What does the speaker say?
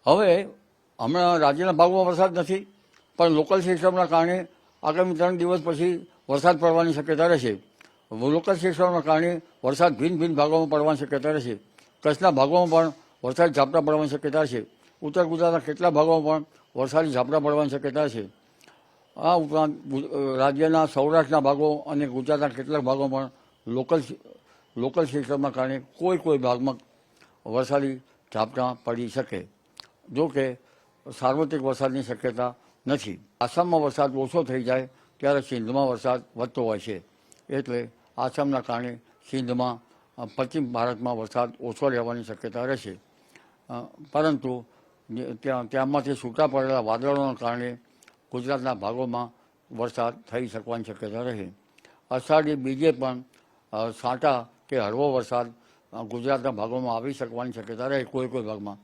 હવે હમણાં રાજ્યના ભાગોમાં વરસાદ નથી, પણ લોકલ સિસ્ટમના કારણે આગામી 3 દિવસ પછી વરસાદ પડવાની શક્યતા રહેશે. લોકલ સિસ્ટમના કારણે વરસાદ ભિન્ન ભિન્ન ભાગોમાં પડવાની શક્યતા રહેશે. કચ્છના ભાગોમાં પણ વરસાદ ઝાપટા પડવાની શક્યતા છે. ઉત્તર ગુજરાતના કેટલા ભાગોમાં પણ વરસાદી ઝાપટા પડવાની શક્યતા છે. આ ઉપરાંત રાજ્યના સૌરાષ્ટ્રના ભાગો અને ગુજરાતના કેટલાક ભાગોમાં પણ લોકલ સિસ્ટમના કારણે કોઈ ભાગમાં વરસાદી ઝાપટા પડી શકે. જો કે સાર્વત્રિક વરસાદની શક્યતા નથી. આસામમાં વરસાદ ઓછો થઈ જાય ત્યારે સિંધમાં વરસાદ વધતો હોય છે. એટલે આસામના કારણે સિંધમાં પશ્ચિમ ભારતમાં વરસાદ ઓછો રહેવાની શક્યતા રહેશે. પરંતુ ત્યાંમાંથી છૂટા પડેલા વાદળોના કારણે ગુજરાતના ભાગોમાં વરસાદ થઈ શકવાની શક્યતા રહે. અષાઢી બીજે પણ છાંટા કે હળવો વરસાદ ગુજરાતના ભાગોમાં આવી શકવાની શક્યતા રહે કોઈ ભાગમાં.